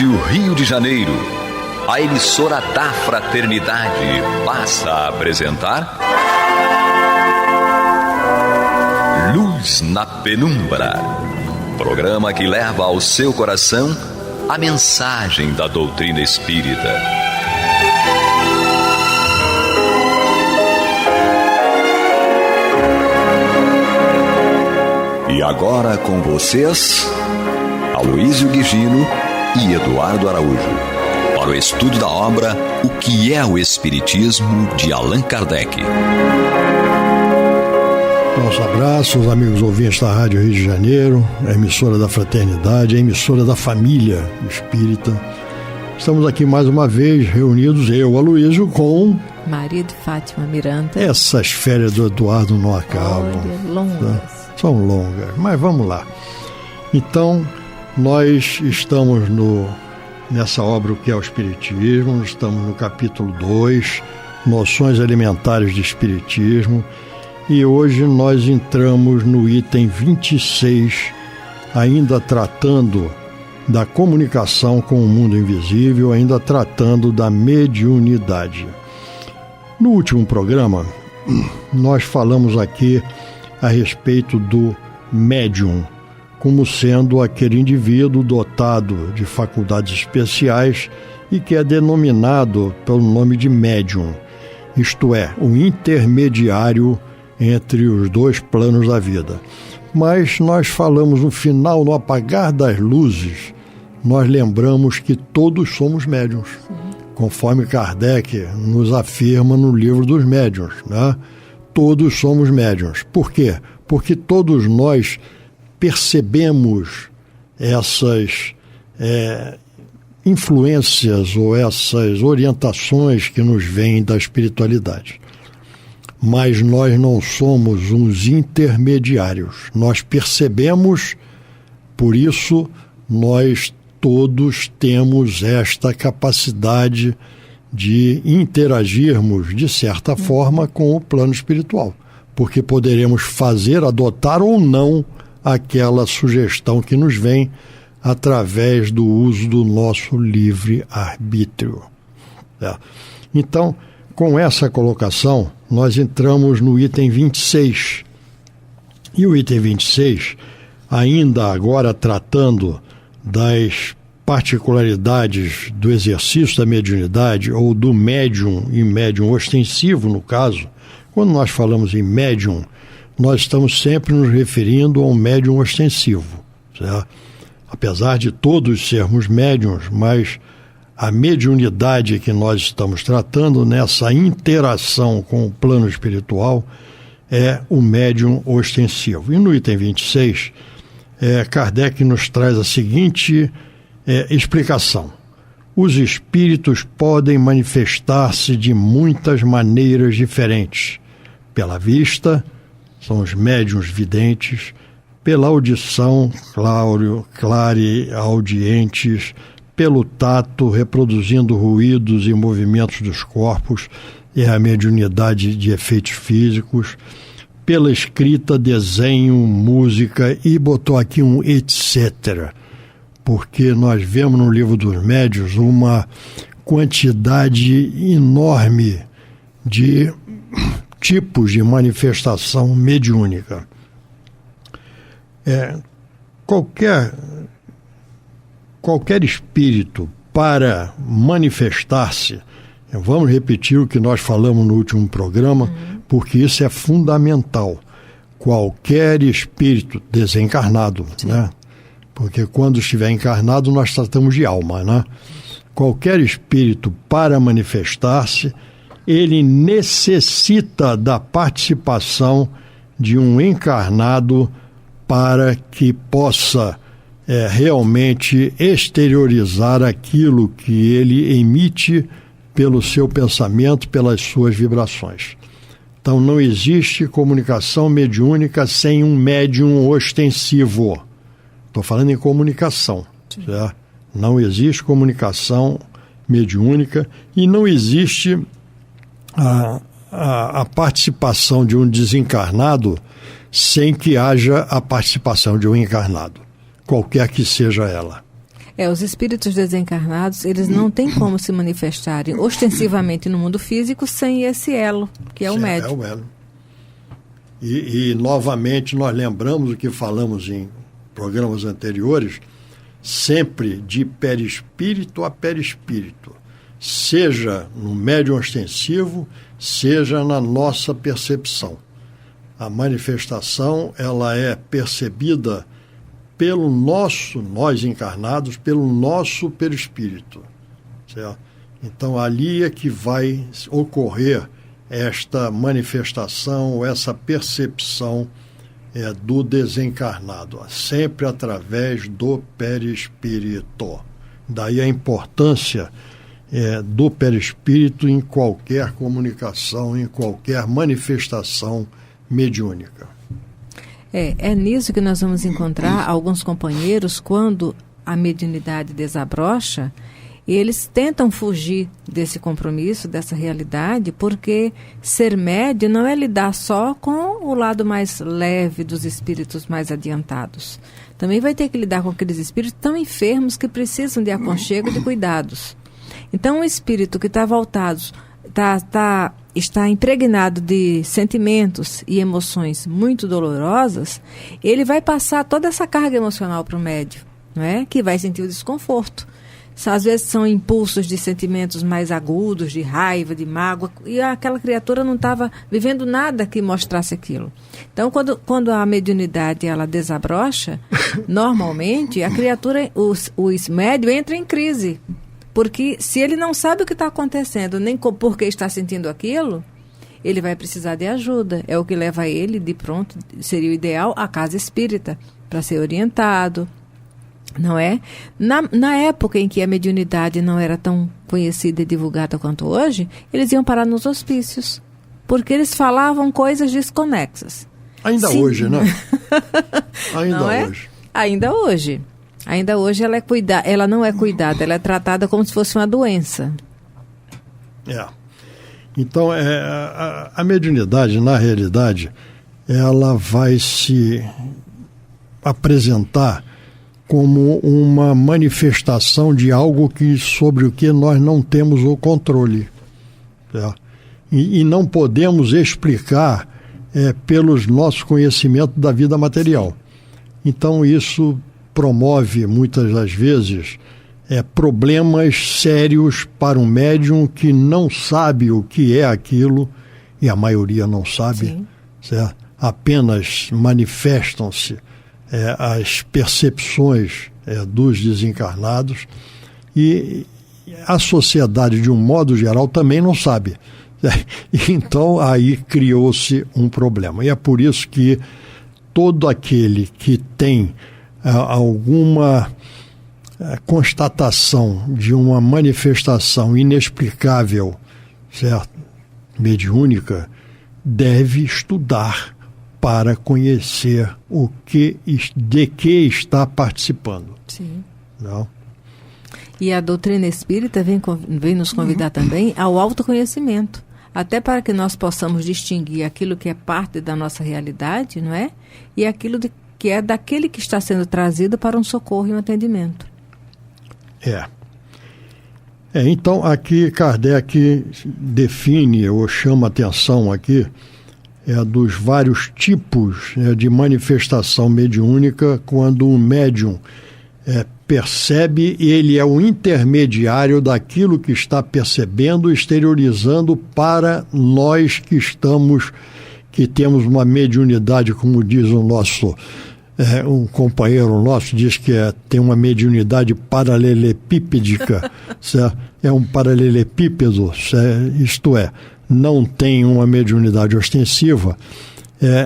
Rádio Rio de Janeiro, a emissora da Fraternidade, passa a apresentar Luz na Penumbra, programa que leva ao seu coração a mensagem da doutrina espírita. E agora com vocês, Aloísio Guigino e Eduardo Araújo, para o estudo da obra O que é o Espiritismo, de Allan Kardec. Nosso abraço aos amigos ouvintes da Rádio Rio de Janeiro, a emissora da Fraternidade, a emissora da família espírita. Estamos aqui mais uma vez reunidos, eu, Aloísio, com Maria de Fátima Miranda. Essas férias do Eduardo não acabam. Olha, longas. São longas, mas vamos lá. Então, nós estamos nessa obra O que é o Espiritismo, estamos no capítulo 2, Noções Elementares de Espiritismo, e hoje nós entramos no item 26, ainda tratando da comunicação com o mundo invisível, ainda tratando da mediunidade. No último programa, nós falamos aqui a respeito do médium, como sendo aquele indivíduo dotado de faculdades especiais e que é denominado pelo nome de médium, isto é, o intermediário entre os dois planos da vida. Mas nós falamos no final, no apagar das luzes, nós lembramos que todos somos médiuns, conforme Kardec nos afirma no livro dos médiuns, né? Todos somos médiuns. Por quê? Porque todos nós percebemos essas influências ou essas orientações que nos vêm da espiritualidade. Mas nós não somos uns intermediários. Nós percebemos, por isso nós todos temos esta capacidade de interagirmos, de certa forma, com o plano espiritual, porque poderemos fazer, adotar ou não aquela sugestão que nos vem através do uso do nosso livre-arbítrio. Então, com essa colocação, nós entramos no item 26. E o item 26, ainda agora tratando das particularidades do exercício da mediunidade, ou do médium e médium ostensivo, no caso. Quando nós falamos em médium, nós estamos sempre nos referindo a um médium ostensivo, certo? Apesar de todos sermos médiums, mas a mediunidade que nós estamos tratando nessa interação com o plano espiritual é o médium ostensivo. E no item 26, Kardec nos traz a seguinte explicação. Os espíritos podem manifestar-se de muitas maneiras diferentes. Pela vista, são os médiuns videntes, pela audição, clareaudientes, pelo tato, reproduzindo ruídos e movimentos dos corpos, é a mediunidade de efeitos físicos, pela escrita, desenho, música, e botou aqui um etc., porque nós vemos no livro dos médiuns uma quantidade enorme de tipos de manifestação mediúnica. Qualquer espírito, para manifestar-se, vamos repetir o que nós falamos no último programa, porque isso é fundamental. Qualquer espírito desencarnado, né? Porque quando estiver encarnado nós tratamos de alma, né? Qualquer espírito, para manifestar-se, ele necessita da participação de um encarnado para que possa realmente exteriorizar aquilo que ele emite pelo seu pensamento, pelas suas vibrações. Então não existe comunicação mediúnica sem um médium ostensivo. Estou falando em comunicação, certo? Não existe comunicação mediúnica e não existe a participação de um desencarnado sem que haja a participação de um encarnado, qualquer que seja ela. Os espíritos desencarnados, eles não têm como se manifestarem ostensivamente no mundo físico sem esse elo, que é o médium. É o elo. E novamente, nós lembramos o que falamos em programas anteriores, sempre de perispírito a perispírito, seja no médium ostensivo, seja na nossa percepção. A manifestação, ela é percebida pelo nós encarnados, pelo nosso perispírito, certo? Então, ali é que vai ocorrer esta manifestação, essa percepção do desencarnado, sempre através do perispírito. Daí a importância do perispírito em qualquer comunicação, em qualquer manifestação mediúnica. É nisso que nós vamos encontrar alguns companheiros, quando a mediunidade desabrocha, eles tentam fugir desse compromisso, dessa realidade, porque ser médium não é lidar só com o lado mais leve dos espíritos mais adiantados. Também vai ter que lidar com aqueles espíritos tão enfermos que precisam de aconchego e de cuidados. Então, um espírito que está voltado, está impregnado de sentimentos e emoções muito dolorosas, ele vai passar toda essa carga emocional para o médium, não é? Que vai sentir o desconforto. Às vezes são impulsos de sentimentos mais agudos, de raiva, de mágoa, e aquela criatura não estava vivendo nada que mostrasse aquilo. Então, quando a mediunidade ela desabrocha, normalmente a criatura, o médium entra em crise. Porque se ele não sabe o que está acontecendo, nem por que está sentindo aquilo, ele vai precisar de ajuda. É o que leva ele, de pronto, seria o ideal, à casa espírita, para ser orientado, não é? Na época em que a mediunidade não era tão conhecida e divulgada quanto hoje, eles iam parar nos hospícios, porque eles falavam coisas desconexas. Ainda Sim. Hoje, né? Ainda não é? Hoje. Ainda hoje. Ainda hoje ela não é cuidada, ela é tratada como se fosse uma doença. Então, a mediunidade, na realidade, ela vai se apresentar como uma manifestação de algo sobre o que nós não temos o controle. Certo? E não podemos explicar pelos nossos conhecimentos da vida material. Então, isso promove, muitas das vezes, problemas sérios para um médium que não sabe o que é aquilo, e a maioria não sabe, certo? Apenas manifestam-se as percepções dos desencarnados, e a sociedade, de um modo geral, também não sabe. Então, aí criou-se um problema. E é por isso que todo aquele que tem alguma constatação de uma manifestação inexplicável, certo? Mediúnica, deve estudar para conhecer de que está participando. Sim. Não? E a doutrina espírita vem nos convidar também ao autoconhecimento, até para que nós possamos distinguir aquilo que é parte da nossa realidade, não é? E aquilo que é daquele que está sendo trazido para um socorro e um atendimento. Então, aqui Kardec define, ou chama atenção aqui, dos vários tipos de manifestação mediúnica, quando o médium percebe, e ele é o intermediário daquilo que está percebendo, exteriorizando para nós que temos uma mediunidade, como diz o nosso um companheiro nosso, diz que tem uma mediunidade paralelepípedica, certo? É um paralelepípedo, isto é, não tem uma mediunidade ostensiva,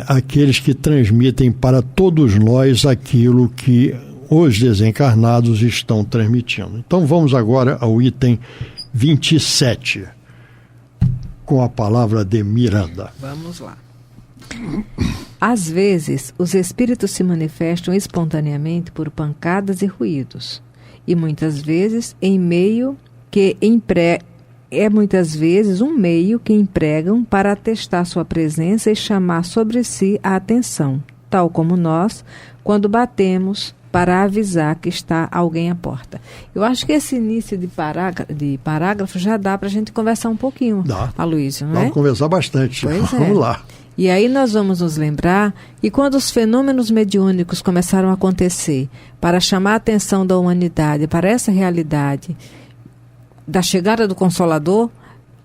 aqueles que transmitem para todos nós aquilo que os desencarnados estão transmitindo. Então vamos agora ao item 27, com a palavra de Miranda. Vamos lá. Às vezes, os espíritos se manifestam espontaneamente por pancadas e ruídos, e muitas vezes muitas vezes um meio que empregam para atestar sua presença e chamar sobre si a atenção, tal como nós, quando batemos para avisar que está alguém à porta. Eu acho que esse início de parágrafo já dá para a gente conversar um pouquinho, Aloysio, não é? Vamos conversar bastante. Vamos lá. E aí nós vamos nos lembrar que quando os fenômenos mediúnicos começaram a acontecer para chamar a atenção da humanidade para essa realidade da chegada do Consolador,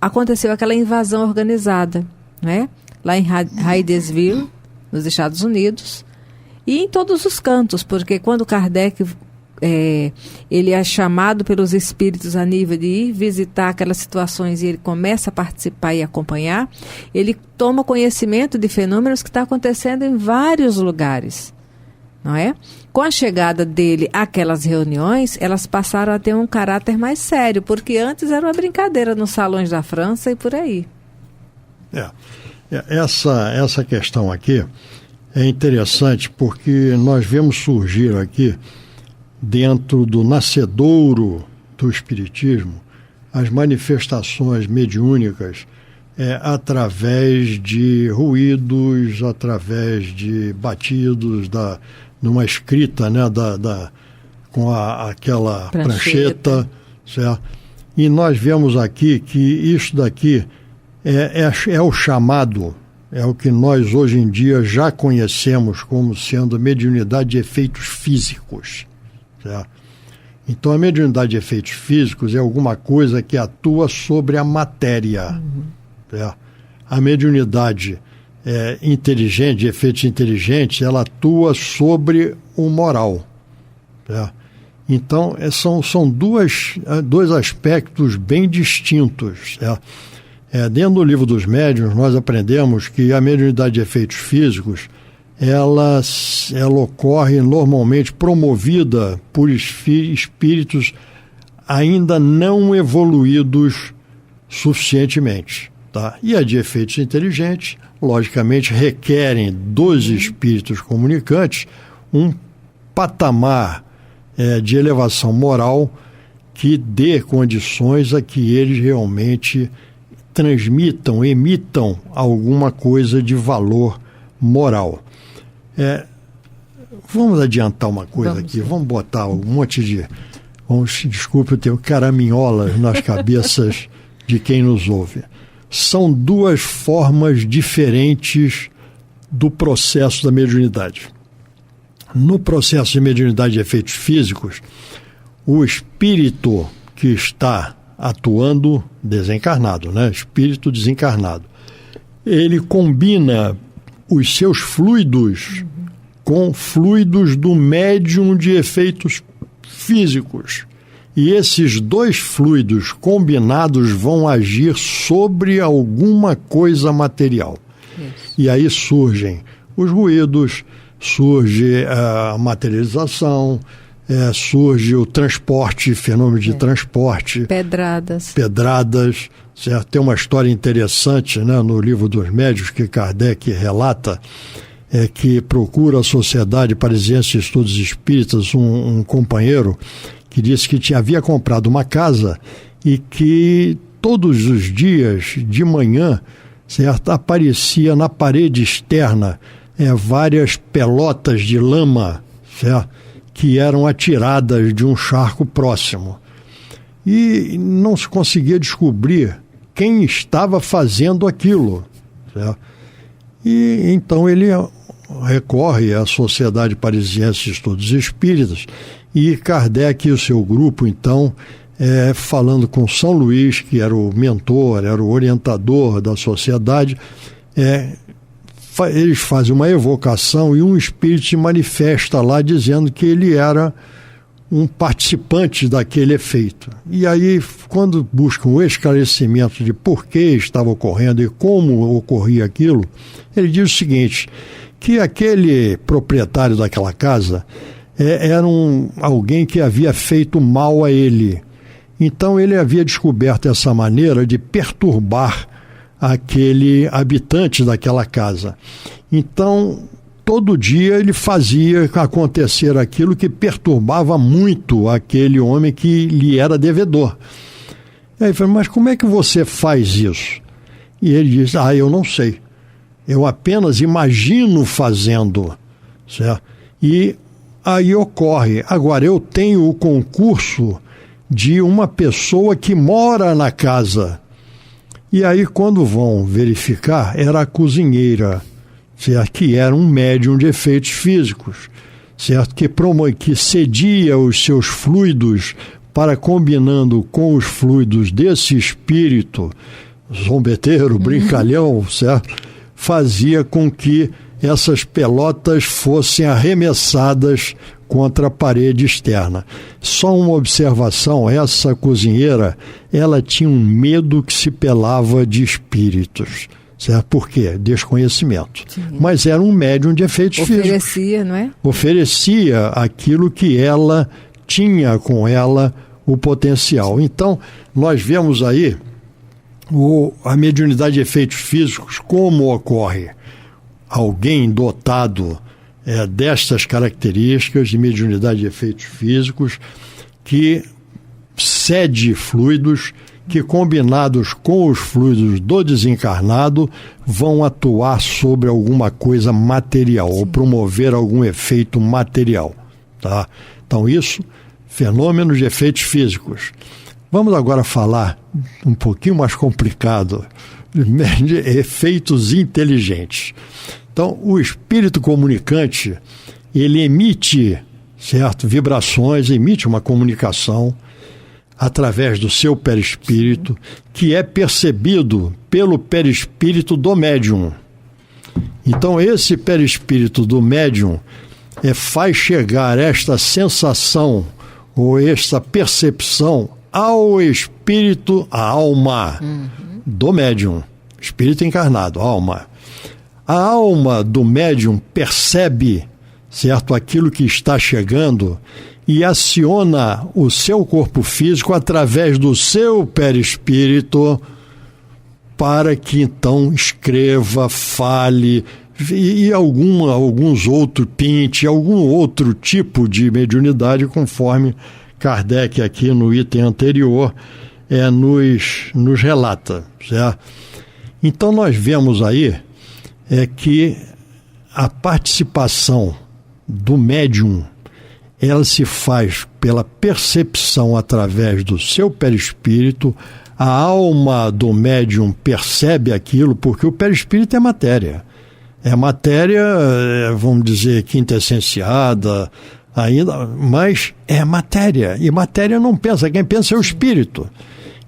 aconteceu aquela invasão organizada, né? Lá em Hydesville, nos Estados Unidos, e em todos os cantos, porque quando Kardec ele é chamado pelos espíritos a nível de ir visitar aquelas situações e ele começa a participar e acompanhar, ele toma conhecimento de fenômenos que estão acontecendo em vários lugares, não é? Com a chegada dele àquelas reuniões, elas passaram a ter um caráter mais sério, porque antes era uma brincadeira nos salões da França e por aí. Essa questão aqui é interessante porque nós vemos surgir aqui, dentro do nascedouro do Espiritismo, as manifestações mediúnicas através de ruídos, através de batidos, numa escrita, né, com aquela prancheta, certo? E nós vemos aqui que isso daqui é o chamado, é o que nós hoje em dia já conhecemos como sendo mediunidade de efeitos físicos. Certo? Então a mediunidade de efeitos físicos é alguma coisa que atua sobre a matéria. Certo? A mediunidade inteligente, de efeitos inteligentes, ela atua sobre o moral. Certo? Então são dois aspectos bem distintos. Certo? Dentro do Livro dos Médiuns nós aprendemos que a mediunidade de efeitos físicos ela ocorre normalmente promovida por espíritos ainda não evoluídos suficientemente. Tá? E a de efeitos inteligentes, logicamente, requerem dos espíritos comunicantes um patamar de elevação moral que dê condições a que eles realmente transmitam, emitam alguma coisa de valor moral. Vamos adiantar uma coisa aqui, vamos botar um monte de... Desculpe, eu tenho caraminholas nas cabeças de quem nos ouve. São duas formas diferentes do processo da mediunidade. No processo de mediunidade de efeitos físicos, o espírito que está atuando desencarnado, né? Espírito desencarnado, ele combina os seus fluidos com fluidos do médium de efeitos físicos. E esses dois fluidos combinados vão agir sobre alguma coisa material. Isso. E aí surgem os ruídos, surge a materialização, surge o transporte, fenômeno de transporte. Pedradas. Certo? Tem uma história interessante, né, no Livro dos Médiuns que Kardec relata, que procura a Sociedade Parisiense de Estudos Espíritas um companheiro que disse que havia comprado uma casa e que todos os dias de manhã, certo, aparecia na parede externa várias pelotas de lama, certo, que eram atiradas de um charco próximo. E não se conseguia descobrir quem estava fazendo aquilo. Certo? E então ele recorre à Sociedade Parisiense de Estudos Espíritas e Kardec e o seu grupo, então, falando com São Luís, que era o mentor, era o orientador da sociedade, eles fazem uma evocação e um espírito se manifesta lá dizendo que ele era um participante daquele efeito. E aí, quando buscam o esclarecimento de por que estava ocorrendo e como ocorria aquilo, ele diz o seguinte, que aquele proprietário daquela casa era alguém que havia feito mal a ele. Então ele havia descoberto essa maneira de perturbar aquele habitante daquela casa. Então, todo dia ele fazia acontecer aquilo que perturbava muito aquele homem que lhe era devedor. Aí ele falou, mas como é que você faz isso? E ele diz, eu não sei. Eu apenas imagino fazendo, certo? E aí ocorre. Agora, eu tenho o concurso de uma pessoa que mora na casa. E aí, quando vão verificar, era a cozinheira, certo? Que era um médium de efeitos físicos, certo? Que cedia os seus fluidos para, combinando com os fluidos desse espírito, zombeteiro, brincalhão, certo? Fazia com que essas pelotas fossem arremessadas contra a parede externa. Só uma observação, essa cozinheira, ela tinha um medo que se pelava de espíritos. Certo? Por quê? Desconhecimento. Sim. Mas era um médium de efeitos físicos. Oferecia, não é? Oferecia aquilo que ela tinha com ela, o potencial. Então, nós vemos aí a mediunidade de efeitos físicos, como ocorre. Alguém dotado destas características de mediunidade de efeitos físicos, que cede fluidos que, combinados com os fluidos do desencarnado, vão atuar sobre alguma coisa material. Sim. Ou promover algum efeito material. Tá? Então, isso, fenômenos de efeitos físicos. Vamos agora falar um pouquinho mais complicado, de efeitos inteligentes. Então, o espírito comunicante, ele emite, certo, vibrações, emite uma comunicação através do seu perispírito, que é percebido pelo perispírito do médium. Então, esse perispírito do médium faz chegar esta sensação ou esta percepção ao espírito, a alma do médium, espírito encarnado, alma. A alma do médium percebe, certo, aquilo que está chegando e aciona o seu corpo físico através do seu perispírito para que então escreva, fale e alguns outros pinte, algum outro tipo de mediunidade, conforme Kardec aqui no item anterior nos relata, certo? Então nós vemos aí que a participação do médium, ela se faz pela percepção através do seu perispírito. A alma do médium percebe aquilo, porque o perispírito é matéria. É matéria, vamos dizer, quintessenciada ainda, mas é matéria. E matéria não pensa, quem pensa é o espírito.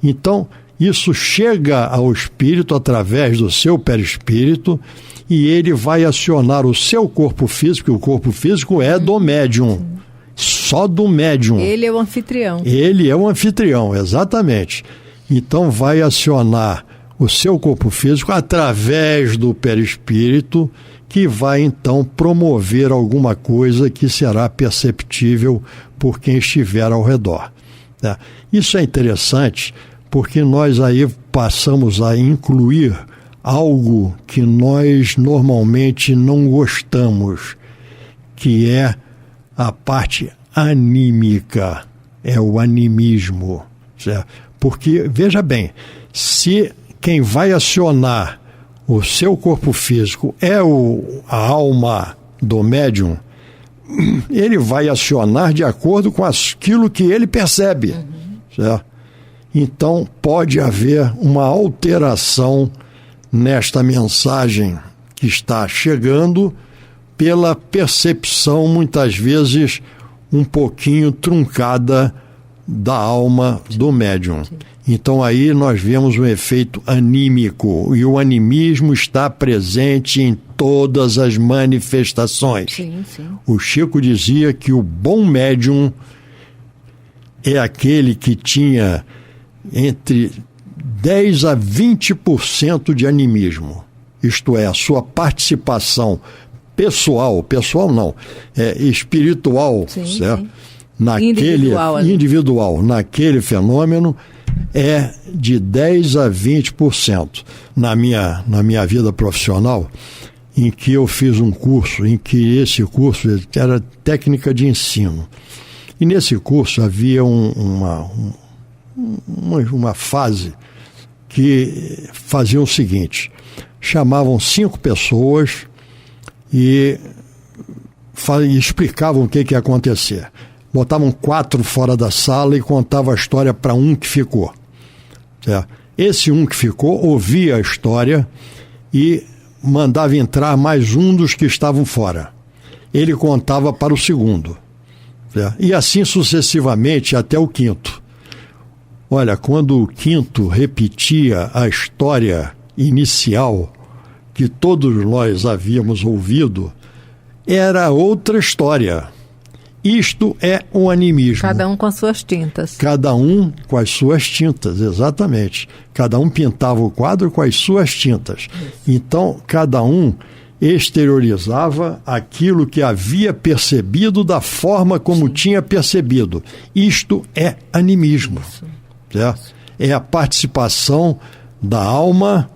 Então, isso chega ao espírito através do seu perispírito e ele vai acionar o seu corpo físico, e o corpo físico é do médium. Sim. Só do médium. Ele é o anfitrião. Ele é o anfitrião, exatamente. Então vai acionar o seu corpo físico através do perispírito, que vai então promover alguma coisa que será perceptível por quem estiver ao redor. Né? Isso é interessante porque nós aí passamos a incluir algo que nós normalmente não gostamos, que é a parte anímica, é o animismo, certo? Porque, veja bem, se quem vai acionar o seu corpo físico é a alma do médium, ele vai acionar de acordo com aquilo que ele percebe, certo? Então, pode haver uma alteração nesta mensagem que está chegando pela percepção, muitas vezes, um pouquinho truncada da alma do médium. Então aí nós vemos um efeito anímico, e o animismo está presente em todas as manifestações. Sim, sim. O Chico dizia que o bom médium é aquele que tinha entre 10 a 20% de animismo, isto é, a sua participação pessoal não, espiritual, sim, certo? Sim. Individual, naquele fenômeno, é de 10 a 20%. Na minha vida profissional, em que eu fiz um curso, em que esse curso era técnica de ensino. E nesse curso havia uma fase que fazia o seguinte: chamavam 5 pessoas e explicavam o que ia acontecer. Botavam 4 fora da sala e contavam a história para um que ficou. Certo? Esse um que ficou ouvia a história e mandava entrar mais um dos que estavam fora. Ele contava para o segundo. Certo? E assim sucessivamente até o quinto. Olha, quando o quinto repetia a história inicial que todos nós havíamos ouvido, era outra história. Isto é o animismo. Cada um com as suas tintas. Cada um com as suas tintas, exatamente. Cada um pintava o quadro com as suas tintas. Então, cada um exteriorizava aquilo que havia percebido da forma como tinha percebido. Isto é animismo. Certo? É a participação da alma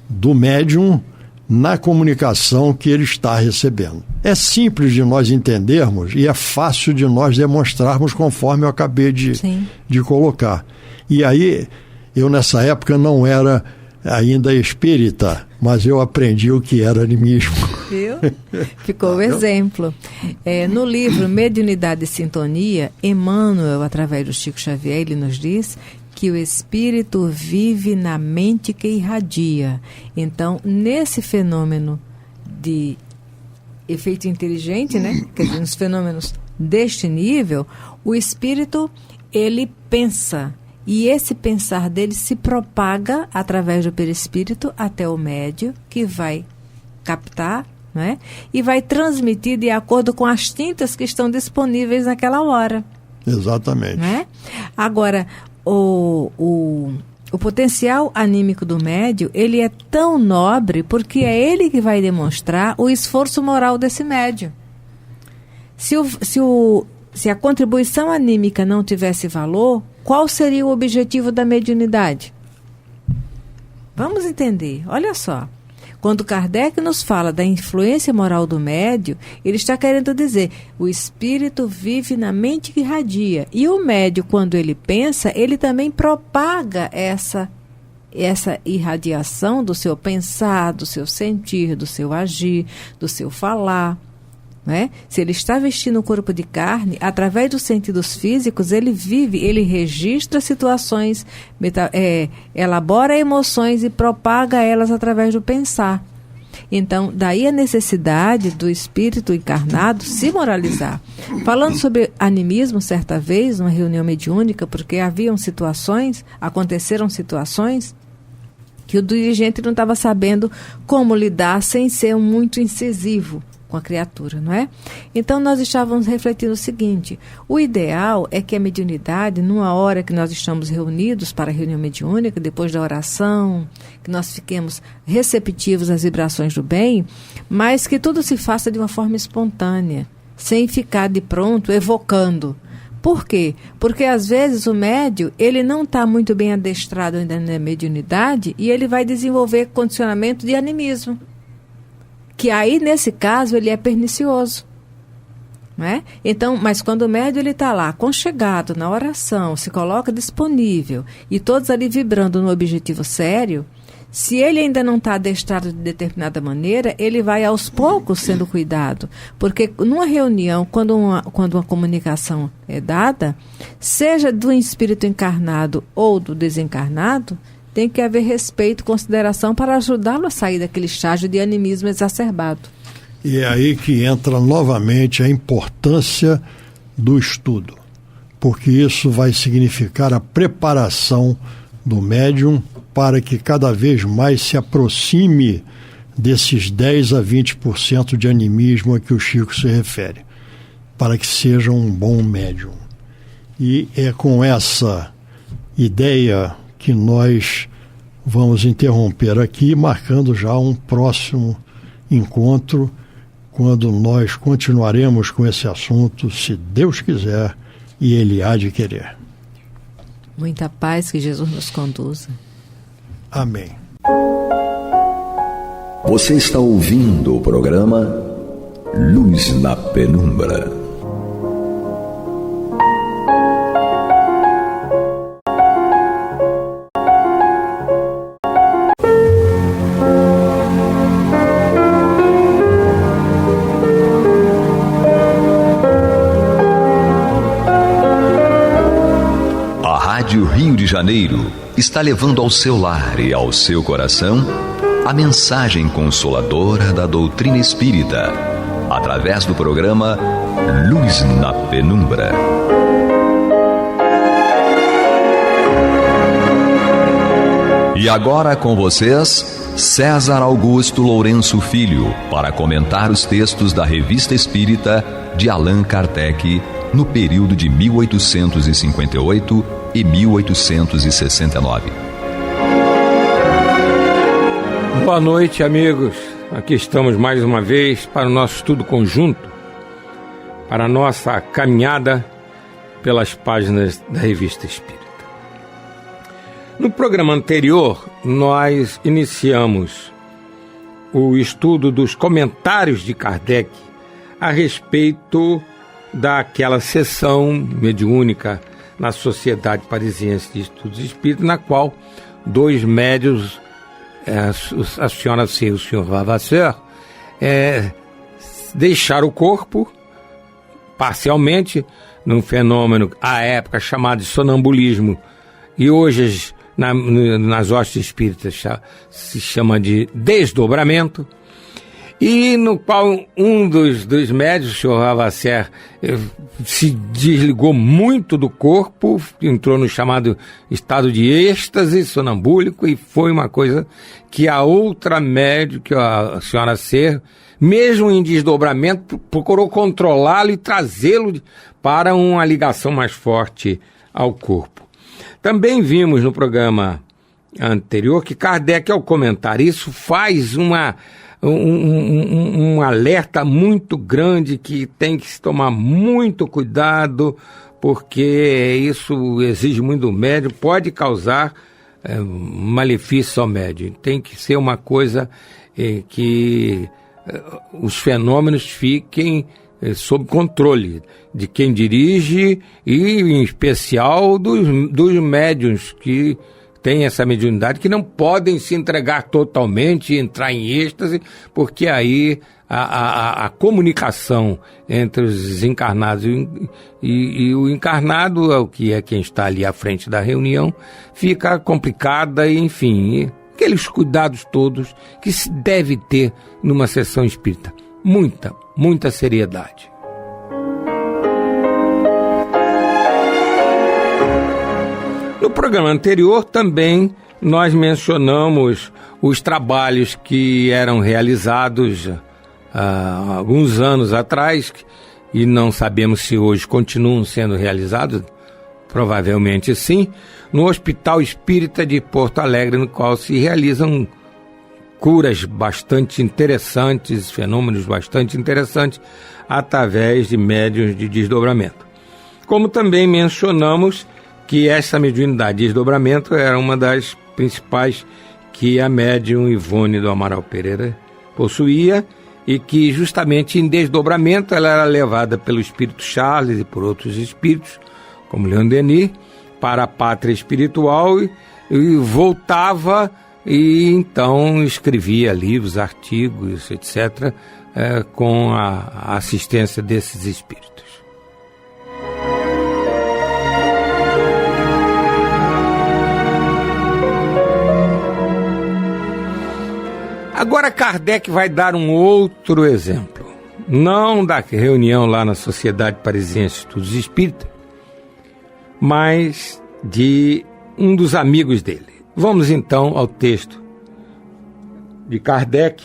do médium na comunicação que ele está recebendo. É simples de nós entendermos e é fácil de nós demonstrarmos conforme eu acabei de colocar. E aí, eu nessa época não era ainda espírita, mas eu aprendi o que era animismo. Viu? Ficou o exemplo. No livro Mediunidade e Sintonia, Emmanuel, através do Chico Xavier, ele nos diz que o espírito vive na mente que irradia. Então, nesse fenômeno de efeito inteligente, né? Quer dizer, nos fenômenos deste nível, o espírito, ele pensa. E esse pensar dele se propaga através do perispírito até o médium, que vai captar, né? E vai transmitir de acordo com as tintas que estão disponíveis naquela hora. Exatamente. Né? Agora, o potencial anímico do médium, ele é tão nobre porque é ele que vai demonstrar o esforço moral desse médium. Se a contribuição anímica não tivesse valor, qual seria o objetivo da mediunidade? Vamos entender. Olha só. Quando Kardec nos fala da influência moral do médium, ele está querendo dizer, o espírito vive na mente que irradia. E o médium, quando ele pensa, ele também propaga essa irradiação do seu pensar, do seu sentir, do seu agir, do seu falar. Né? Se ele está vestindo o corpo de carne, através dos sentidos físicos, ele vive, ele registra situações, elabora emoções e propaga elas através do pensar. Então, daí a necessidade do espírito encarnado se moralizar. Falando sobre animismo, certa vez, numa reunião mediúnica, porque aconteceram situações que o dirigente não estava sabendo como lidar sem ser muito incisivo com a criatura, não é? Então, nós estávamos refletindo o seguinte, o ideal é que a mediunidade, numa hora que nós estamos reunidos para a reunião mediúnica, depois da oração, que nós fiquemos receptivos às vibrações do bem, mas que tudo se faça de uma forma espontânea, sem ficar de pronto evocando. Por quê? Porque, às vezes, o médium, ele não está muito bem adestrado ainda na mediunidade e ele vai desenvolver condicionamento de animismo. Que aí, nesse caso, ele é pernicioso. Não é? Então, mas quando o médium está lá, aconchegado na oração, se coloca disponível e todos ali vibrando no objetivo sério, se ele ainda não está adestrado de determinada maneira, ele vai aos poucos sendo cuidado. Porque numa reunião, quando uma comunicação é dada, seja do espírito encarnado ou do desencarnado, tem que haver respeito e consideração para ajudá-lo a sair daquele estágio de animismo exacerbado. E é aí que entra novamente a importância do estudo, porque isso vai significar a preparação do médium para que cada vez mais se aproxime desses 10 a 20% de animismo a que o Chico se refere, para que seja um bom médium. E é com essa ideia que nós vamos interromper aqui, marcando já um próximo encontro, quando nós continuaremos com esse assunto, se Deus quiser, e Ele há de querer. Muita paz, que Jesus nos conduza. Amém. Você está ouvindo o programa Luz na Penumbra. Rio de Janeiro, está levando ao seu lar e ao seu coração a mensagem consoladora da doutrina espírita, através do programa Luz na Penumbra. E agora com vocês, César Augusto Lourenço Filho, para comentar os textos da Revista Espírita de Allan Kardec, no período de 1858 e 1869. Boa noite, amigos. Aqui estamos mais uma vez para o nosso estudo conjunto, para a nossa caminhada pelas páginas da Revista Espírita. No programa anterior, nós iniciamos o estudo dos comentários de Kardec a respeito daquela sessão mediúnica na Sociedade Parisiense de Estudos Espíritas, na qual dois médiuns, a senhora C e o senhor Vavasseur, deixaram o corpo parcialmente num fenômeno à época chamado de sonambulismo, e hoje nas hostes espíritas se chama de desdobramento, e no qual um dos médios, o senhor Vavasseur, se desligou muito do corpo, entrou no chamado estado de êxtase sonambúlico, e foi uma coisa que a outra médio, que a senhora C, mesmo em desdobramento, procurou controlá-lo e trazê-lo para uma ligação mais forte ao corpo. Também vimos no programa anterior que Kardec, ao comentar isso, faz um alerta muito grande, que tem que se tomar muito cuidado, porque isso exige muito do médium, pode causar malefício ao médium. Tem que ser uma coisa que os fenômenos fiquem sob controle de quem dirige e, em especial, dos médiuns que têm essa mediunidade, que não podem se entregar totalmente, entrar em êxtase, porque aí a comunicação entre os desencarnados e o encarnado, o que é quem está ali à frente da reunião, fica complicada, e, enfim, aqueles cuidados todos que se deve ter numa sessão espírita. Muita seriedade. No programa anterior também nós mencionamos os trabalhos que eram realizados há alguns anos atrás, e não sabemos se hoje continuam sendo realizados, provavelmente sim, no Hospital Espírita de Porto Alegre, no qual se realizam curas bastante interessantes, fenômenos bastante interessantes, através de médiuns de desdobramento. Como também mencionamos que essa mediunidade de desdobramento era uma das principais que a médium Ivone do Amaral Pereira possuía, e que justamente em desdobramento ela era levada pelo espírito Charles e por outros espíritos, como Leon Denis, para a pátria espiritual, e voltava, e então escrevia livros, artigos, etc., com a assistência desses espíritos. Agora Kardec vai dar um outro exemplo, não da reunião lá na Sociedade Parisiense de Estudos Espíritas, mas de um dos amigos dele. Vamos então ao texto de Kardec,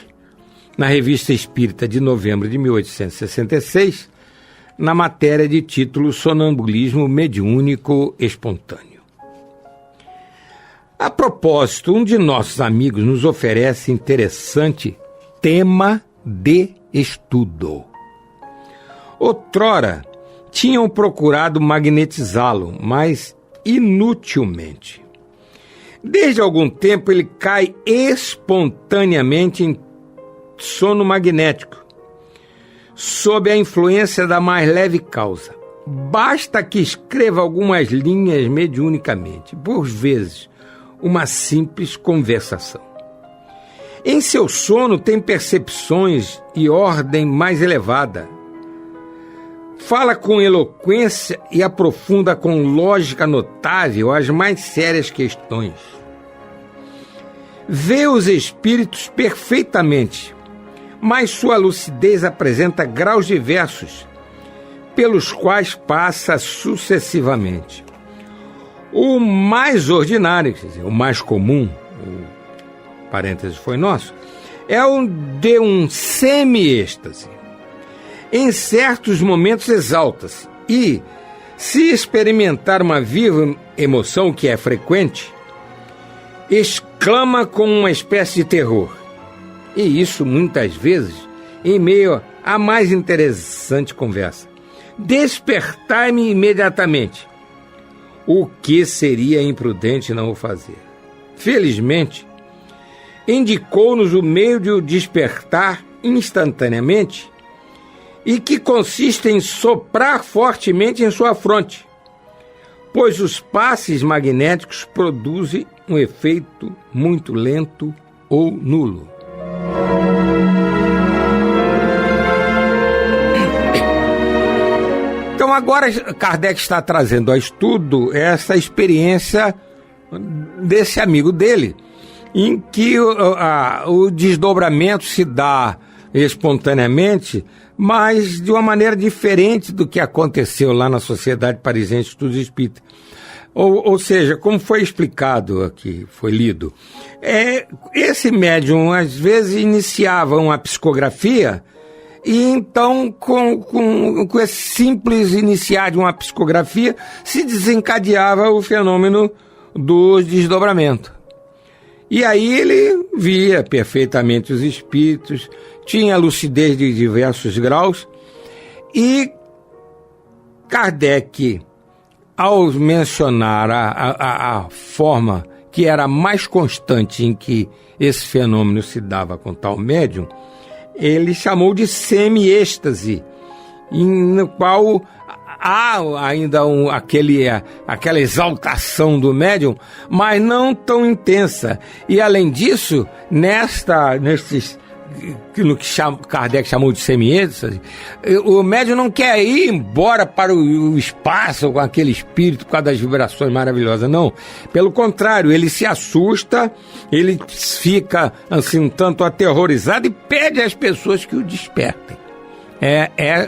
na Revista Espírita de novembro de 1866, na matéria de título Sonambulismo Mediúnico Espontâneo. A propósito, um de nossos amigos nos oferece interessante tema de estudo. Outrora, tinham procurado magnetizá-lo, mas inutilmente. Desde algum tempo ele cai espontaneamente em sono magnético, sob a influência da mais leve causa. Basta que escreva algumas linhas mediunicamente, por vezes uma simples conversação. Em seu sono tem percepções e ordem mais elevada. fala com eloquência e aprofunda com lógica notável as mais sérias questões. Vê os espíritos perfeitamente, mas sua lucidez apresenta graus diversos, pelos quais passa sucessivamente. O mais ordinário, quer dizer, o mais comum, o parêntese foi nosso, é o de um semi-êxtase. Em certos momentos exalta-se e, se experimentar uma viva emoção, que é frequente, exclama com uma espécie de terror. E isso, muitas vezes, em meio à mais interessante conversa. Despertai-me imediatamente. O que seria imprudente não o fazer? Felizmente, indicou-nos o meio de o despertar instantaneamente e que consiste em soprar fortemente em sua fronte, pois os passes magnéticos produzem um efeito muito lento ou nulo. Então agora Kardec está trazendo a estudo essa experiência desse amigo dele, em que o desdobramento se dá espontaneamente, mas de uma maneira diferente do que aconteceu lá na Sociedade Parisiense de Estudos Espíritas. Ou seja, como foi explicado aqui, foi lido, esse médium às vezes iniciava uma psicografia e então com esse simples iniciar de uma psicografia se desencadeava o fenômeno do desdobramento. E aí ele via perfeitamente os espíritos, tinha lucidez de diversos graus, e Kardec, ao mencionar a forma que era mais constante em que esse fenômeno se dava com tal médium, ele chamou de semi-êxtase, no qual há ainda aquela exaltação do médium, mas não tão intensa. E além disso, no que Kardec chamou de semi-êxtase, o médium não quer ir embora para o espaço com aquele espírito por causa das vibrações maravilhosas, não. Pelo contrário, ele se assusta, ele fica assim um tanto aterrorizado e pede às pessoas que o despertem.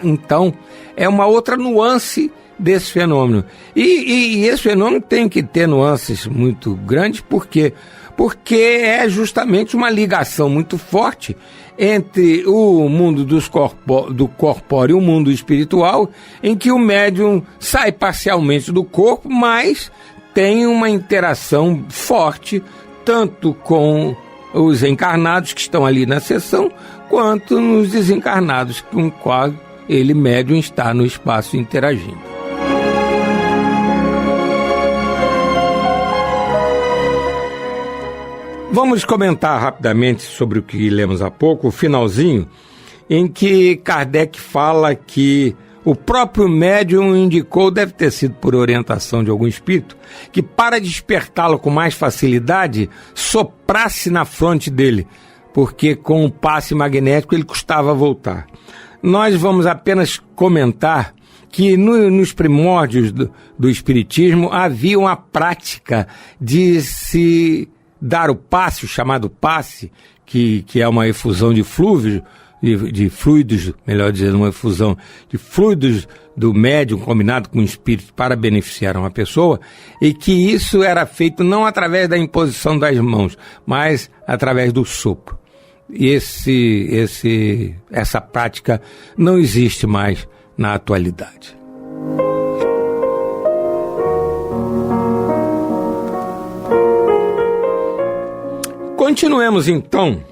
Então, é uma outra nuance desse fenômeno. E esse fenômeno tem que ter nuances muito grandes, por quê? Porque é justamente uma ligação muito forte entre o mundo do corpóreo e o mundo espiritual, em que o médium sai parcialmente do corpo, mas tem uma interação forte, tanto com os encarnados que estão ali na sessão, quanto nos desencarnados com os quais ele, médium, está no espaço interagindo. Vamos comentar rapidamente sobre o que lemos há pouco, o finalzinho, em que Kardec fala que o próprio médium indicou, deve ter sido por orientação de algum espírito, que para despertá-lo com mais facilidade, soprasse na fronte dele, porque com o passe magnético ele custava voltar. Nós vamos apenas comentar que nos primórdios do Espiritismo havia uma prática de se dar o passe, o chamado passe, que é uma efusão de fluidos, de fluidos, melhor dizendo, uma efusão de fluidos do médium combinado com o espírito para beneficiar uma pessoa, e que isso era feito não através da imposição das mãos, mas através do sopro. Essa prática não existe mais na atualidade. Continuemos então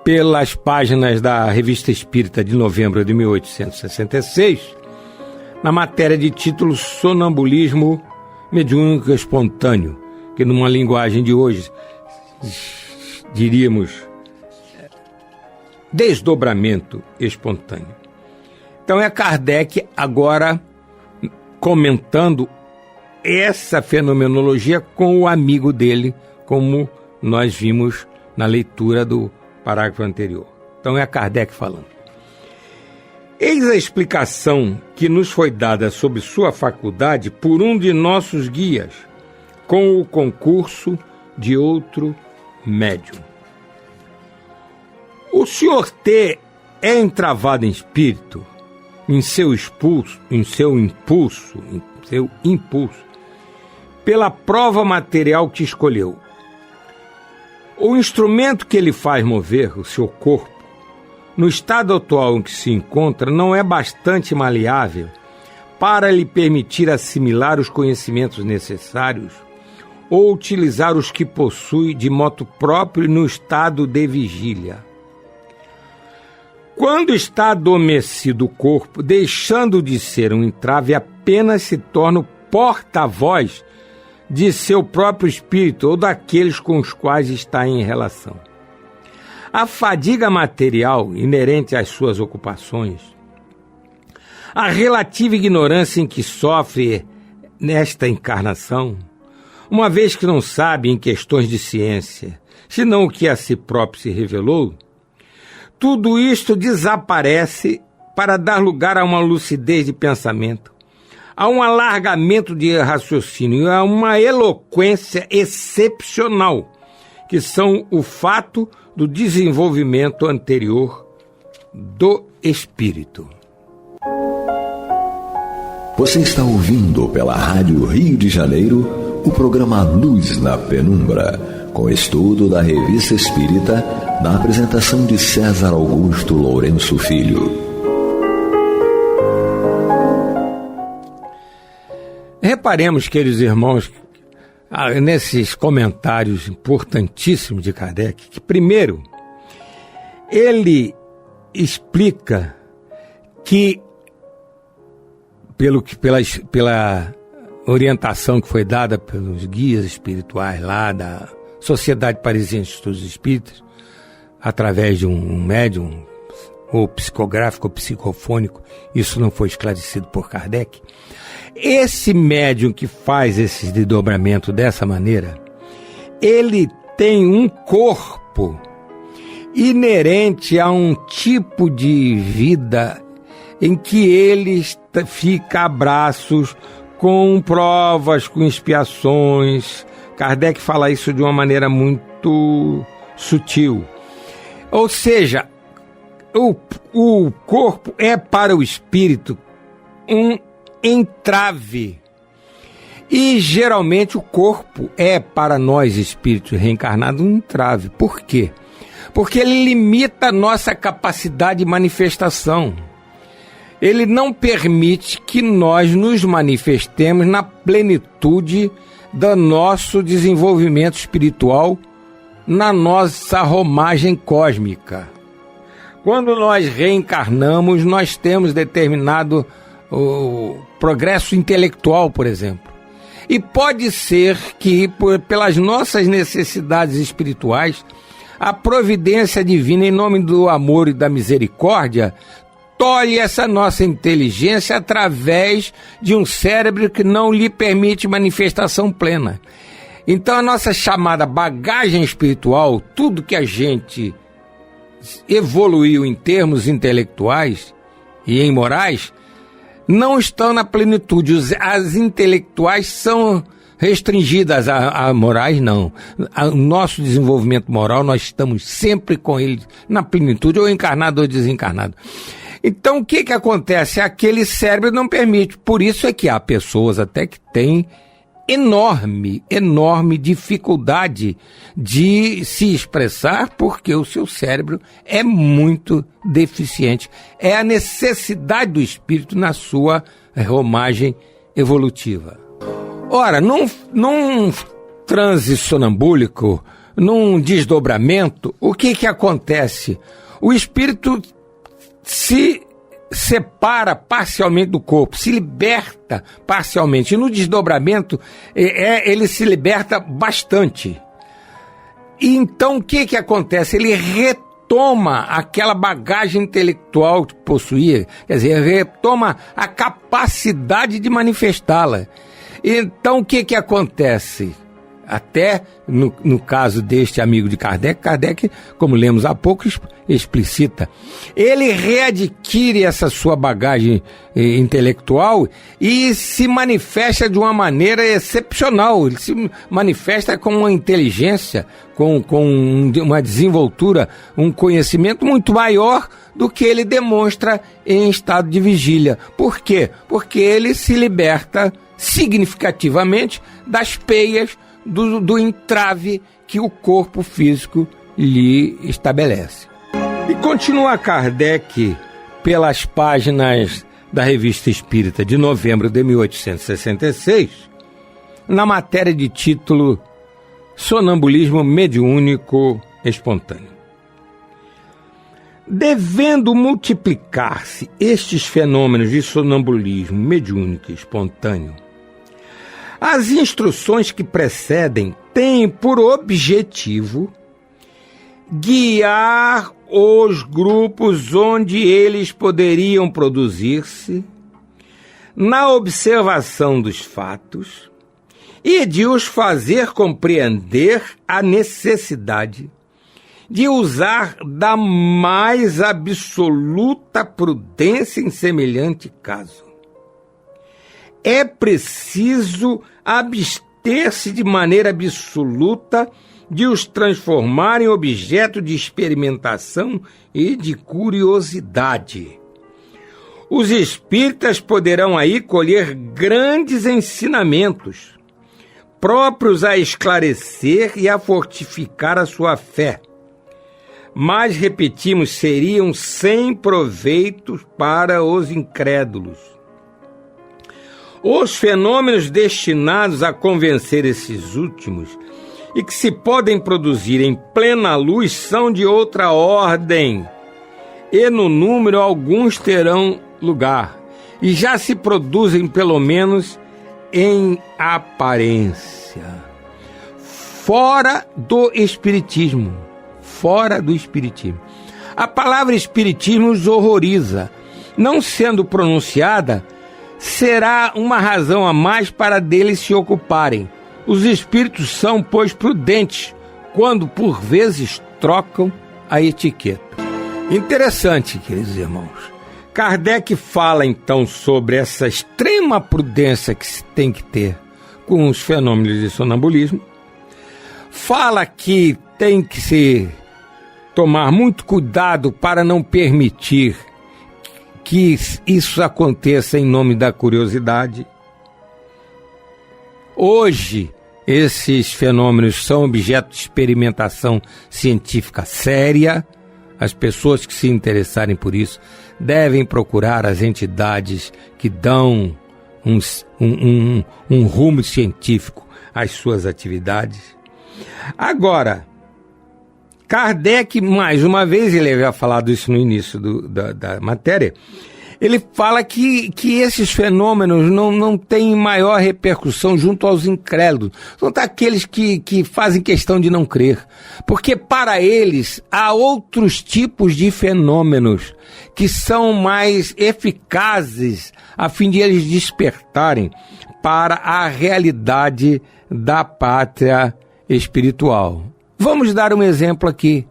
pelas páginas da Revista Espírita de novembro de 1866, na matéria de título Sonambulismo Mediúnico Espontâneo, que numa linguagem de hoje diríamos desdobramento espontâneo. Então é Kardec agora comentando essa fenomenologia com o amigo dele, como nós vimos na leitura do parágrafo anterior. Então é Kardec falando. Eis a explicação que nos foi dada sobre sua faculdade por um de nossos guias, com o concurso de outro médium. O Sr. T é entravado em espírito, em seu impulso, pela prova material que escolheu. O instrumento que ele faz mover, o seu corpo, no estado atual em que se encontra, não é bastante maleável para lhe permitir assimilar os conhecimentos necessários ou utilizar os que possui de modo próprio no estado de vigília. Quando está adormecido o corpo, deixando de ser um entrave, apenas se torna o porta-voz de seu próprio espírito ou daqueles com os quais está em relação. A fadiga material inerente às suas ocupações, a relativa ignorância em que sofre nesta encarnação, uma vez que não sabe em questões de ciência, senão o que a si próprio se revelou, tudo isto desaparece para dar lugar a uma lucidez de pensamento, a um alargamento de raciocínio, a uma eloquência excepcional, que são o fato do desenvolvimento anterior do espírito. Você está ouvindo pela Rádio Rio de Janeiro o programa Luz na Penumbra, com estudo da Revista Espírita, na apresentação de César Augusto Lourenço Filho. Reparemos, queridos irmãos, nesses comentários importantíssimos de Kardec, que primeiro, ele explica que, pela orientação que foi dada pelos guias espirituais lá da Sociedade Parisiense de Estudos Espíritas, através de um médium, ou psicográfico ou psicofônico, isso não foi esclarecido por Kardec. Esse médium que faz esse desdobramento dessa maneira, ele tem um corpo inerente a um tipo de vida em que ele fica a braços com provas, com expiações. Kardec fala isso de uma maneira muito sutil. Ou seja, o corpo é para o espírito um entrave. E geralmente o corpo é para nós espíritos reencarnados um entrave. Por quê? Porque ele limita a nossa capacidade de manifestação. Ele não permite que nós nos manifestemos na plenitude do nosso desenvolvimento espiritual, na nossa romagem cósmica. Quando nós reencarnamos, nós temos determinado o progresso intelectual, por exemplo. E pode ser que, pelas nossas necessidades espirituais, a providência divina, em nome do amor e da misericórdia, tolhe essa nossa inteligência através de um cérebro que não lhe permite manifestação plena. Então a nossa chamada bagagem espiritual, tudo que a gente evoluiu em termos intelectuais e em morais, não estão na plenitude. As intelectuais são restringidas, a morais não. O nosso desenvolvimento moral, nós estamos sempre com ele na plenitude, ou encarnado ou desencarnado. Então o que acontece? Aquele cérebro não permite. Por isso é que há pessoas até que têm enorme dificuldade de se expressar, porque o seu cérebro é muito deficiente. É a necessidade do espírito na sua romagem evolutiva. Ora, num transe sonambúlico, num desdobramento, o que acontece? O espírito se separa parcialmente do corpo, se liberta parcialmente. E no desdobramento, ele se liberta bastante. E então, o que acontece? Ele retoma aquela bagagem intelectual que possuía, quer dizer, retoma a capacidade de manifestá-la. Então, o que acontece? Até no caso deste amigo de Kardec, Kardec, como lemos há pouco, explicita. Ele readquire essa sua bagagem intelectual e se manifesta de uma maneira excepcional. Ele se manifesta com uma inteligência, com uma desenvoltura, um conhecimento muito maior do que ele demonstra em estado de vigília. Por quê? Porque ele se liberta significativamente das peias do entrave que o corpo físico lhe estabelece. E continua Kardec pelas páginas da Revista Espírita de novembro de 1866, na matéria de título Sonambulismo Mediúnico Espontâneo. Devendo multiplicar-se estes fenômenos de sonambulismo mediúnico espontâneo, as instruções que precedem têm por objetivo guiar os grupos onde eles poderiam produzir-se na observação dos fatos e de os fazer compreender a necessidade de usar da mais absoluta prudência em semelhante caso. É preciso abster-se de maneira absoluta de os transformar em objeto de experimentação e de curiosidade. Os espíritas poderão aí colher grandes ensinamentos, próprios a esclarecer e a fortificar a sua fé. Mas, repetimos, seriam sem proveito para os incrédulos. Os fenômenos destinados a convencer esses últimos e que se podem produzir em plena luz são de outra ordem, e no número alguns terão lugar, e já se produzem pelo menos em aparência, fora do espiritismo. Fora do espiritismo. A palavra espiritismo os horroriza. Não sendo pronunciada, será uma razão a mais para deles se ocuparem. Os espíritos são, pois, prudentes, quando por vezes trocam a etiqueta. Interessante, queridos irmãos. Kardec fala então sobre essa extrema prudência que se tem que ter com os fenômenos de sonambulismo. Fala que tem que se tomar muito cuidado para não permitir que isso aconteça em nome da curiosidade. Hoje, esses fenômenos são objeto de experimentação científica séria. As pessoas que se interessarem por isso devem procurar as entidades que dão um rumo científico às suas atividades. Agora, Kardec, mais uma vez, ele havia falado isso no início da matéria, ele fala que esses fenômenos não têm maior repercussão junto aos incrédulos, junto àqueles que fazem questão de não crer, porque para eles há outros tipos de fenômenos que são mais eficazes a fim de eles despertarem para a realidade da pátria espiritual. Vamos dar um exemplo aqui.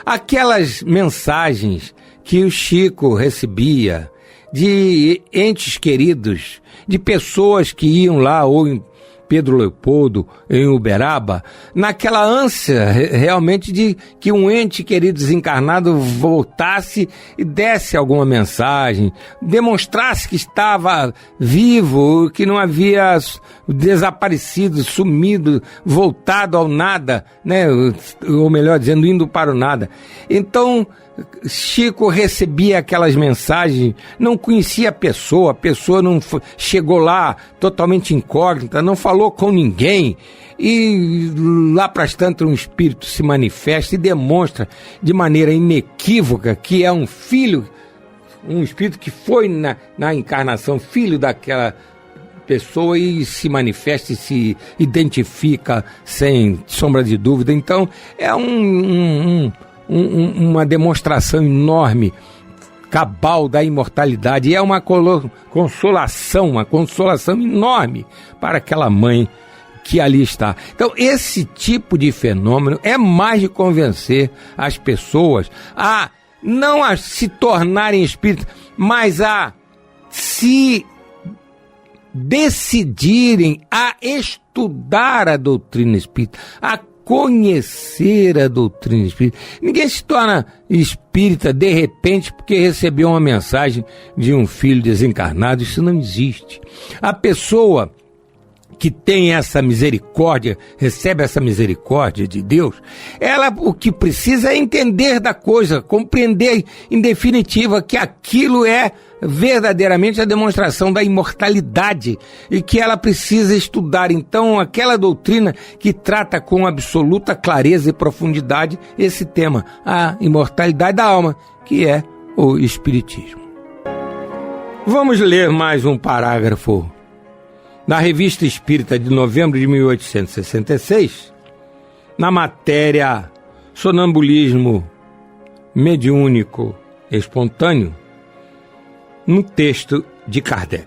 Aquelas mensagens que o Chico recebia de entes queridos, de pessoas que iam lá ou em Pedro Leopoldo, em Uberaba, naquela ânsia realmente de que um ente querido desencarnado voltasse e desse alguma mensagem, demonstrasse que estava vivo, que não havia desaparecido, sumido, voltado ao nada, né? Ou melhor dizendo, indo para o nada. Então, Chico recebia aquelas mensagens, não conhecia a pessoa não chegou lá totalmente incógnita, não falou com ninguém, e lá para as tantas um espírito se manifesta e demonstra de maneira inequívoca que é um filho, um espírito que foi na encarnação filho daquela pessoa e se manifesta e se identifica sem sombra de dúvida. Então é uma demonstração enorme, cabal da imortalidade, e é uma consolação enorme para aquela mãe que ali está. Então, esse tipo de fenômeno é mais de convencer as pessoas a não a se tornarem espíritas, mas a se decidirem a estudar a doutrina espírita, a conhecer a doutrina espírita. Ninguém se torna espírita de repente porque recebeu uma mensagem de um filho desencarnado. Isso não existe. A pessoa que tem essa misericórdia, recebe essa misericórdia de Deus, ela o que precisa é entender da coisa, compreender em definitiva que aquilo é verdadeiramente a demonstração da imortalidade e que ela precisa estudar então aquela doutrina que trata com absoluta clareza e profundidade esse tema, a imortalidade da alma, que é o Espiritismo. Vamos ler mais um parágrafo na Revista Espírita de novembro de 1866, na matéria Sonambulismo Mediúnico Espontâneo, no texto de Kardec.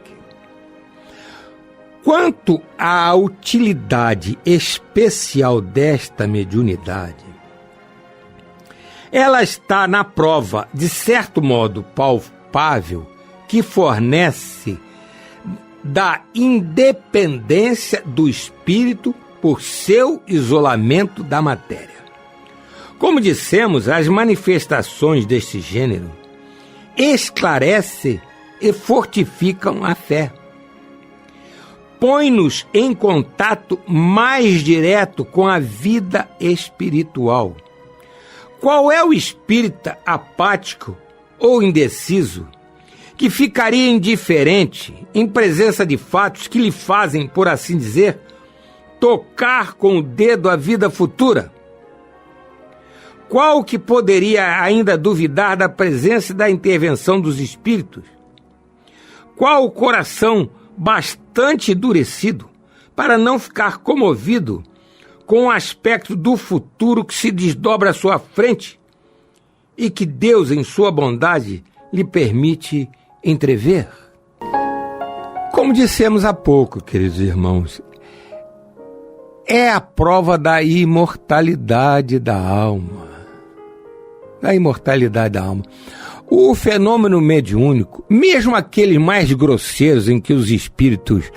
Quanto à utilidade especial desta mediunidade, ela está na prova, de certo modo palpável, que fornece da independência do espírito por seu isolamento da matéria. Como dissemos, as manifestações deste gênero esclarecem e fortificam a fé. Põe-nos em contato mais direto com a vida espiritual. Qual é o espírita apático ou indeciso que ficaria indiferente em presença de fatos que lhe fazem, por assim dizer, tocar com o dedo a vida futura? Qual que poderia ainda duvidar da presença e da intervenção dos espíritos? Qual o coração bastante endurecido para não ficar comovido com o aspecto do futuro que se desdobra à sua frente e que Deus, em sua bondade, lhe permite entrever? Como dissemos há pouco, queridos irmãos, é a prova da imortalidade da alma. Da imortalidade da alma. O fenômeno mediúnico, mesmo aqueles mais grosseiros em que os espíritos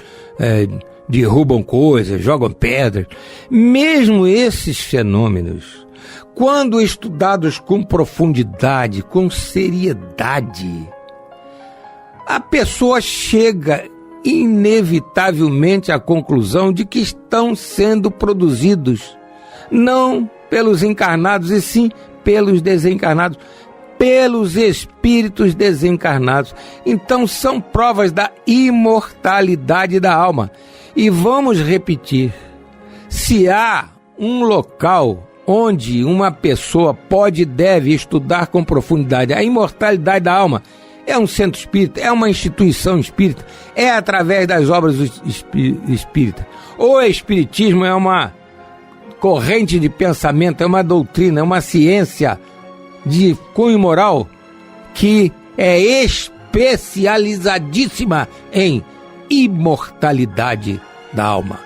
derrubam coisas, jogam pedras, mesmo esses fenômenos, quando estudados com profundidade, com seriedade, a pessoa chega inevitavelmente à conclusão de que estão sendo produzidos não pelos encarnados, e sim pelos desencarnados, pelos espíritos desencarnados. Então são provas da imortalidade da alma. E vamos repetir, se há um local onde uma pessoa pode e deve estudar com profundidade a imortalidade da alma, é um centro espírita, é uma instituição espírita, é através das obras espíritas. O espiritismo é uma corrente de pensamento, é uma doutrina, é uma ciência de cunho moral que é especializadíssima em imortalidade da alma.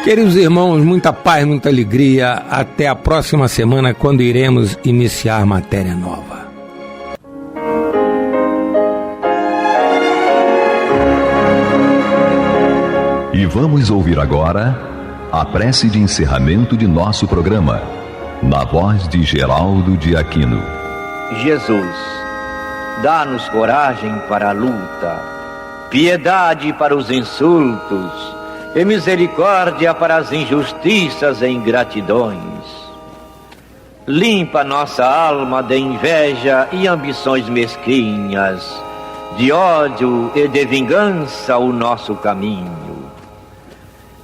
Queridos irmãos, muita paz, muita alegria. Até a próxima semana, quando iremos iniciar matéria nova. E vamos ouvir agora a prece de encerramento de nosso programa, na voz de Geraldo de Aquino. Jesus, dá-nos coragem para a luta, piedade para os insultos e misericórdia para as injustiças e ingratidões. Limpa nossa alma de inveja e ambições mesquinhas, de ódio e de vingança o nosso caminho.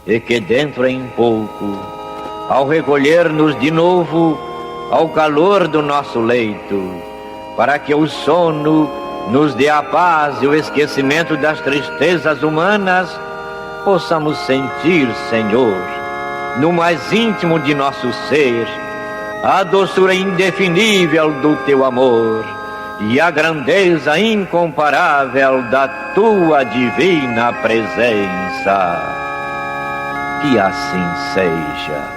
E que dentro em pouco, ao recolher-nos de novo ao calor do nosso leito, para que o sono nos dê a paz e o esquecimento das tristezas humanas, possamos sentir, Senhor, no mais íntimo de nosso ser, a doçura indefinível do Teu amor e a grandeza incomparável da Tua divina presença. que assim seja.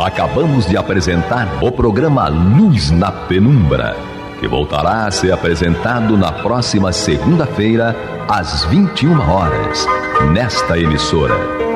Acabamos de apresentar o programa Luz na Penumbra, que voltará a ser apresentado na próxima segunda-feira, às 21 horas, nesta emissora.